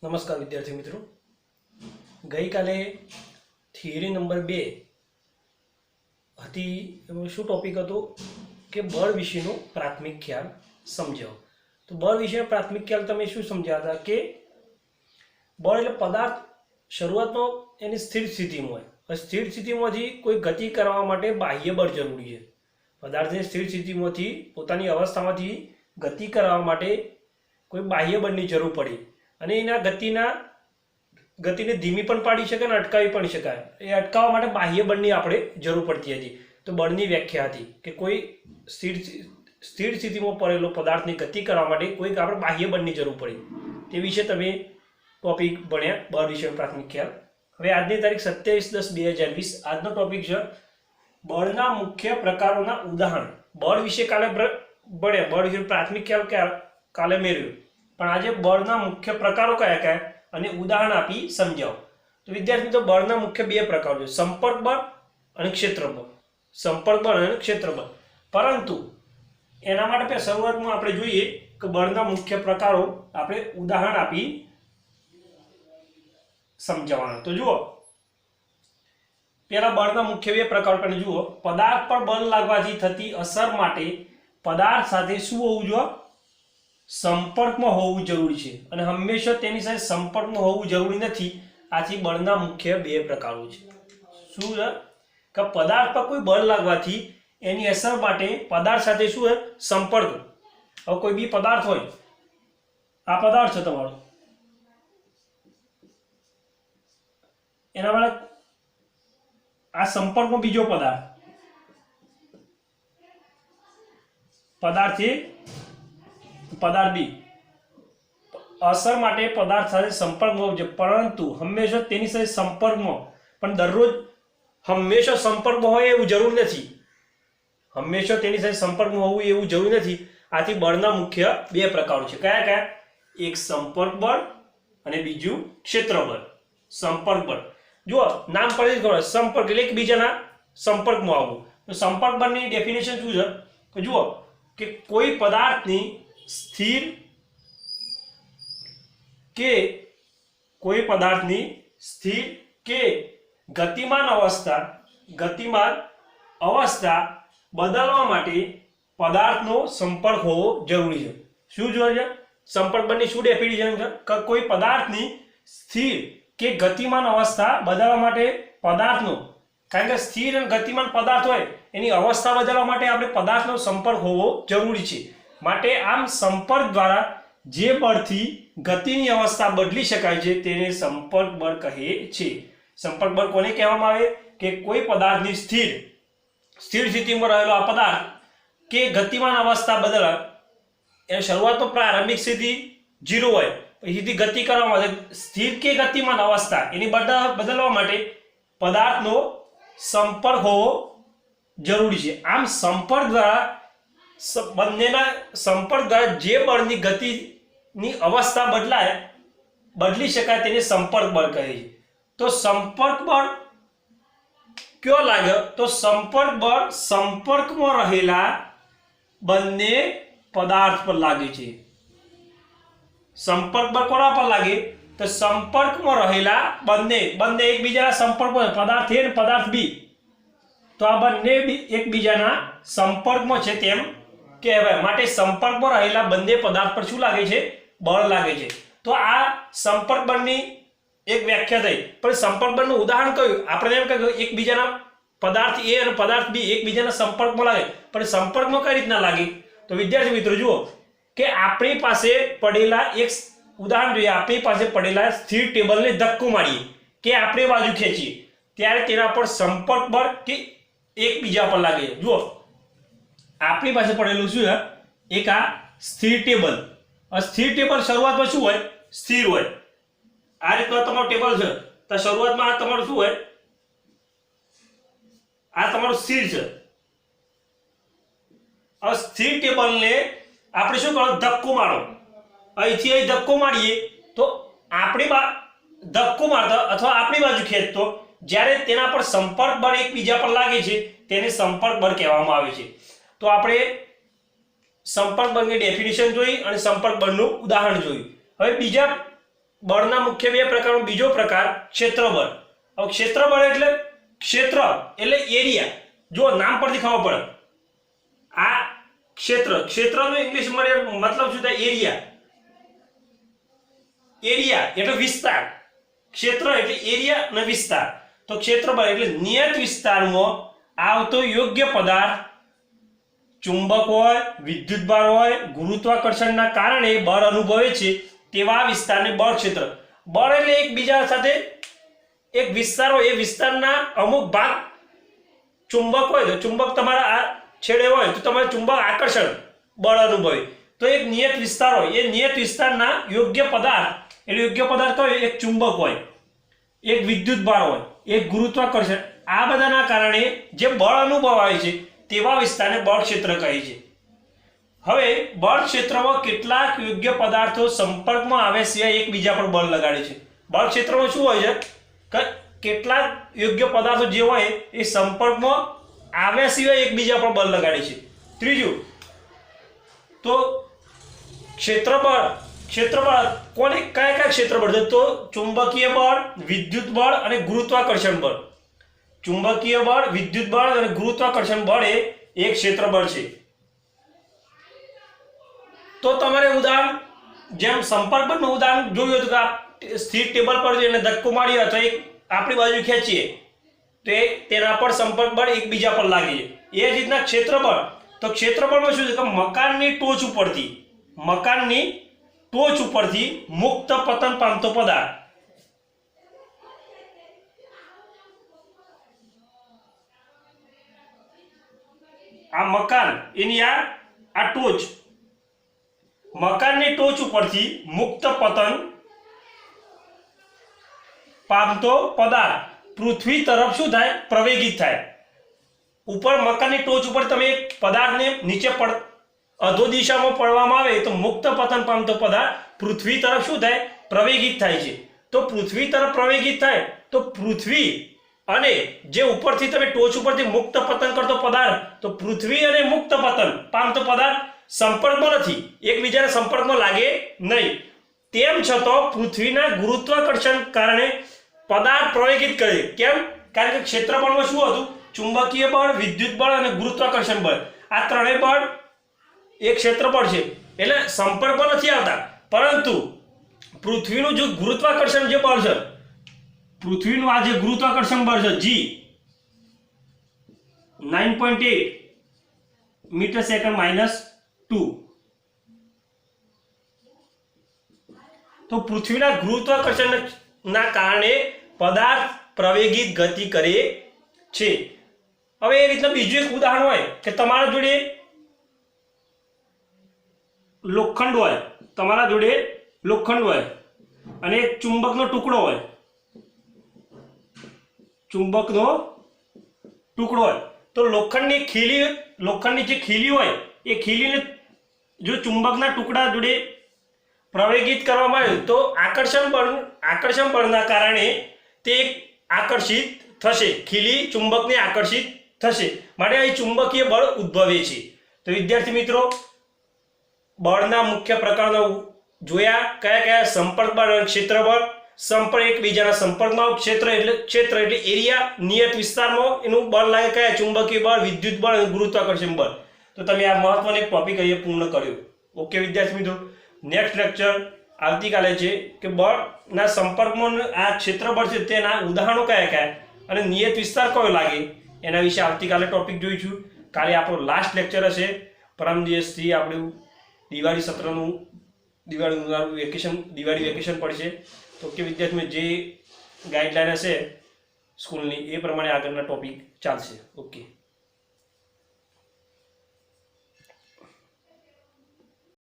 નમસ્કાર વિદ્યાર્થી મિત્રો, ગઈકાલે થિયરી નંબર 2 હતી. એમાં શું ટોપિક હતો કે બળ વિશેનો પ્રાથમિક ખ્યાલ સમજાવો. તો બળ વિશેનો પ્રાથમિક ખ્યાલ તમે શું સમજ્યા હતા કે બળ એટલે પદાર્થ શરૂઆતમાં એની સ્થિર સ્થિતિમાં હોય. સ્થિર સ્થિતિમાંથી કોઈ ગતિ કરવા માટે બાહ્ય બળ જરૂરી છે. પદાર્થને સ્થિર સ્થિતિમાંથી પોતાની અવસ્થામાંથી ગતિ કરવા માટે કોઈ બાહ્ય બળની જરૂર પડી અને એના ગતિને ધીમી પણ પાડી શકાય અને અટકાવી પણ શકાય. એ અટકાવવા માટે બાહ્ય બળની આપણે જરૂર પડતી હતી. તો બળની વ્યાખ્યા હતી કે કોઈ સ્થિર સ્થિતિમાં પડેલો પદાર્થની ગતિ કરવા માટે કોઈક આપણે બાહ્ય બળની જરૂર પડી. તે વિશે તમે ટોપિક ભણ્યા, બળ વિશેનો પ્રાથમિક ખ્યાલ. હવે આજની તારીખ 27/10/2020. આજનો ટોપિક છે બળના મુખ્ય પ્રકારોના ઉદાહરણ. બળ વિશે કાલે ભણ્યા, બળ વિશે પ્રાથમિક ખ્યાલ કાલે મેળવ્યો, પણ આજે બળના મુખ્ય પ્રકારો કયા કયા અને ઉદાહરણ આપી સમજાવો. તો વિદ્યાર્થી મિત્રો, બળના મુખ્ય બે પ્રકારો છે, સંપર્ક બળ અને ક્ષેત્ર બળ. સંપર્ક બળ અને ક્ષેત્ર બળ. પરંતુ એના માટે શરૂઆતમાં આપણે જોઈએ કે બળના મુખ્ય પ્રકારો આપણે ઉદાહરણ આપી સમજાવવાના. તો જુઓ, પેલા બળના મુખ્ય બે પ્રકારો તમે જુઓ. પદાર્થ પર બળ લાગવાથી થતી અસર માટે પદાર્થ સાથે શું હોવું જોઈએ? સંપર્કમાં હોવું જરૂરી છે અને હંમેશા તેની સાથે સંપર્કમાં હોવું જરૂરી નથી. આથી બળના મુખ્ય બે પ્રકારો છે. શું છે કે પદાર્થ પર કોઈ બળ લાગવાથી એની અસર માટે પદાર્થ સાથે શું હોય? સંપર્ક. હવે કોઈ બી પદાર્થ હોય, આ પદાર્થ છે તમારો, એના માટે આ સંપર્કમાં બીજો પદાર્થ એ પદાર્થ બી અસર માટે પદાર્થ સાથે સંપર્કમાં હોવું જોઈએ, પરંતુ હંમેશા તેની સાથે સંપર્કમાં પણ દરરોજ હંમેશા સંપર્કમાં હોય એવું જરૂર નથી. હંમેશા તેની સાથે સંપર્કમાં હોવું એવું જરૂર નથી. આથી બળના મુખ્ય બે પ્રકારો છે. કયા કયા? એક સંપર્ક બળ અને બીજું ક્ષેત્ર બળ. સંપર્ક બળ જુઓ, નામ પરથી ખબર, સંપર્ક એટલે એકબીજાના સંપર્કમાં આવવું. તો સંપર્ક બળની ડેફિનેશન શું છે કે જુઓ કે કોઈ પદાર્થની સ્થિર કે ગતિમાન અવસ્થા બદલવા માટે પદાર્થનો સંપર્ક હોવો જરૂરી છે. શું જોઈએ છે? સંપર્ક બળની શું ડેફિનેશન છે કે કોઈ પદાર્થની સ્થિર કે ગતિમાન અવસ્થા બદલવા માટે પદાર્થનો, કારણ કે સ્થિર અને ગતિમાન પદાર્થ હોય એની અવસ્થા બદલવા માટે આપણે પદાર્થનો સંપર્ક હોવો જરૂરી છે. માટે આમ સંપર્ક દ્વારા જે બળથી ગતિની અવસ્થા બદલી શકાય છે તેને સંપર્ક બળ કહે છે. સંપર્ક બળ કોને કહેવામાં આવે? કે કોઈ પદાર્થની સ્થિર સ્થિતિમાં રહેલો આ પદાર્થ કે ગતિમાન અવસ્થા બદલાય, એ શરૂઆતમાં પ્રારંભિક સ્થિતિ 0 હોય, પછી ગતિ કરવા માટે સ્થિર કે ગતિમાન અવસ્થા એની બદલવા માટે પદાર્થનો સંપર્ક હોવો જરૂરી છે. આમ સંપર્ક દ્વારા બંનેના સંપર્ક દ્વારા જે બળની ગતિની અવસ્થા બદલી શકાય તેને સંપર્ક બળ કહે છે. તો સંપર્ક બળ કયો લાગે? તો સંપર્ક બળ સંપર્કમાં રહેલા બંને પદાર્થ પર લાગે છે. સંપર્ક બળ કોના પર લાગે? તો સંપર્કમાં રહેલા બંને એકબીજાના સંપર્કમાં, પદાર્થ A અને પદાર્થ B, તો આ બંને એકબીજાના સંપર્કમાં છે તેમ કહેવાય. માટે સંપર્કમાં રહેલા બંને પદાર્થ પર શું લાગે છે? બળ લાગે છે. તો આ સંપર્ક બળની એક વ્યાખ્યા થઈ. પણ સંપર્ક બળનું ઉદાહરણ કયું? આપણે એમ કહ્યું એકબીજાના પદાર્થ A અને પદાર્થ B એકબીજાના સંપર્કમાં લાગે, પણ સંપર્કમાં કઈ રીતના લાગે? તો વિદ્યાર્થી મિત્રો જુઓ કે આપણી પાસે પડેલા એક ઉદાહરણ જોઈએ. આપણી પાસે પડેલા સ્થિર ટેબલને ધક્કો મારીએ કે આપણે બાજુ ખેંચીએ ત્યારે તેના પર સંપર્ક બળ કે એકબીજા પર લાગે. જુઓ, આપણી પાસે પડેલું શું છે? એક આ સ્થિર ટેબલ. સ્થિર ટેબલ શરૂઆતમાં શું હોય? સ્થિર હોય. આ રીતનો તમારો ટેબલ છે, તો શરૂઆતમાં આ તમારું શું હોય? આ તમારું સ્થિર છે. હવે સ્થિર ટેબલને આપણે શું કરો? ધક્કો મારો. અહીંથી અહીં ધક્કો મારીએ તો ધક્કો મારતા અથવા આપણી બાજુ ખેંચતો જ્યારે તેના પર સંપર્ક બળ એકબીજા પર લાગે છે તેને સંપર્ક બળ કહેવામાં આવે છે. તો આપણે સંપર્ક બળની ડેફિનેશન જોઈ અને સંપર્ક બળનું ઉદાહરણ જોયું. હવે બીજા બળના મુખ્ય બે પ્રકારો. બીજો પ્રકાર ક્ષેત્રબળ. હવે ક્ષેત્રબળ એટલે ક્ષેત્ર એટલે એરિયા. જો નામ પરથી ખબર પડે આ ક્ષેત્રનો ઇંગ્લિશમાં મતલબ શું થાય? એરિયા. એરિયા એટલે વિસ્તાર. ક્ષેત્ર એટલે એરિયા અને વિસ્તાર. તો ક્ષેત્રબળ એટલે નિયત વિસ્તારમાં આવતો યોગ્ય પદાર્થ ચુંબક હોય, વિદ્યુતભાર હોય, ગુરુત્વાકર્ષણના કારણે બળ અનુભવે છે તેવા વિસ્તારને બળ ક્ષેત્ર. બળ એટલે એકબીજા સાથે એક વિસ્તાર હોય, એ વિસ્તારના અમુક ભાગ ચુંબક હોય તો ચુંબક તમારા આ છેડે હોય તો તમારે ચુંબક આકર્ષણ બળ અનુભવે. તો એક નિયત વિસ્તાર હોય, એ નિયત વિસ્તારના યોગ્ય પદાર્થ એટલે યોગ્ય પદાર્થ કયો? એક ચુંબક હોય, એક વિદ્યુતભાર હોય, એક ગુરુત્વાકર્ષણ. આ બધાના કારણે જે બળ અનુભવાય છે તેવા વિસ્તારને બળ ક્ષેત્ર કહે છે. હવે બળ ક્ષેત્રમાં કેટલાક યોગ્ય પદાર્થો સંપર્કમાં આવે સિવાય એકબીજા પર બળ લગાડે છે. બળ ક્ષેત્રમાં શું હોય છે? કેટલાક યોગ્ય પદાર્થો જે હોય એ સંપર્કમાં આવ્યા સિવાય એકબીજા પર બળ લગાડે છે. ત્રીજું તો ક્ષેત્રબળ કોને કયા ક્ષેત્રબળ છે? તો ચુંબકીય બળ, વિદ્યુત બળ અને ગુરુત્વાકર્ષણ બળ. ચુંબકીય બળ, વિદ્યુત બળ અને ગુરુત્વાકર્ષણ બળ એ એક ક્ષેત્રબળ છે. તો તમારે ઉદાહરણ જેમ સંપર્ક બળનું ઉદાહરણ જોયું હતું કે સ્થિર ટેબલ પર જઈને ધક્કો માર્યો અથવા એક આપણી બાજુ ખેંચીએ તો તેના પર સંપર્ક બળ એકબીજા પર લાગે છે. એ જ રીતના ક્ષેત્રબળ. તો ક્ષેત્રબળમાં શું છે કે મકાનની ટોચ ઉપરથી મુક્ત પતન પામતો પદાર્થ આ મકાન એની આ ટોચ મકાનની ટોચ ઉપરથી મુક્ત પતન પામતો પદાર્થ પૃથ્વી તરફ શું થાય? પ્રવેગિત થાય. ઉપર મકાનની ટોચ ઉપર તમે એક પદાર્થને નીચે અધો દિશામાં પડવામાં આવે તો મુક્ત પતન પામતો પદાર્થ પૃથ્વી તરફ શું થાય? પ્રવેગિત થાય છે. તો પૃથ્વી તરફ પ્રવેગિત થાય તો પૃથ્વી અને જે ઉપરથી તમે ટોચ ઉપરથી મુક્ત પતન કરતો પદાર્થ, તો પૃથ્વી અને મુક્ત પતન પામતો પદાર્થ સંપર્કમાં નથી, એકબીજાના સંપર્કમાં લાગે નહીં. તેમ છતાં પૃથ્વીના ગુરુત્વાકર્ષણ કારણે પદાર્થ પ્રવેગિત કરે. કેમ? કારણ કે ક્ષેત્રબળમાં શું હતું? ચુંબકીય બળ, વિદ્યુત બળ અને ગુરુત્વાકર્ષણ બળ. આ ત્રણેય બળ એક ક્ષેત્રબળ છે એટલે સંપર્કમાં નથી આવતા. પરંતુ પૃથ્વીનું જે ગુરુત્વાકર્ષણ જે બળ છે, પૃથ્વીનું આ જે ગુરુત્વાકર્ષણ બળ છે G 9.8 મીટર સેકન્ડ -2, તો પૃથ્વીના ગુરુત્વાકર્ષણના કારણે પદાર્થ પ્રવેગિત ગતિ કરે છે. હવે એ રીતના બીજું એક ઉદાહરણ હોય કે તમારા જોડે લોખંડ હોય, અને એક ચુંબકનો ટુકડો હોય, તો લોખંડની જે ખીલી હોય એ ખીલીને જો ચુંબકના ટુકડા જોડે પ્રવેગિત કરવામાં આવે તો આકર્ષણ બળના કારણે તે આકર્ષિત થશે, ખીલી ચુંબકને આકર્ષિત થશે, માટે અહીં ચુંબકીય બળ ઉદ્ભવે છે. તો વિદ્યાર્થી મિત્રો, બળના મુખ્ય પ્રકારો જોયા. કયા? સંપર્ક બળ અને ક્ષેત્રબળ. સંપર્ક એકબીજાના સંપર્કમાં. ક્ષેત્ર એટલે એરિયા, નિયત વિસ્તારમાં એનું બળ લાગે. કયા? ચુંબકીય બળ, વિદ્યુત બળ અને ગુરુત્વાકર્ષણ બળ. તો તમે આ મહત્વનો એક ટોપિક અહીંયા પૂર્ણ કર્યો. ઓકે વિદ્યાર્થી મિત્રો, નેક્સ્ટ લેક્ચર આવતીકાલે છે કે બળના સંપર્કમાં આ ક્ષેત્રબળ છે તેના ઉદાહરણો કયા અને નિયત વિસ્તાર કયો લાગે એના વિશે આવતીકાલે ટોપિક જોઈશું. કાલે આપણો લાસ્ટ લેક્ચર હશે. પરમ દિવસથી આપણું દિવાળી વેકેશન પડશે. તો કે વિદ્યાર્થીઓ જે ગાઈડલાઈન હશે સ્કૂલની એ પ્રમાણે આગળના ટોપિક ચાલશે. ઓકે.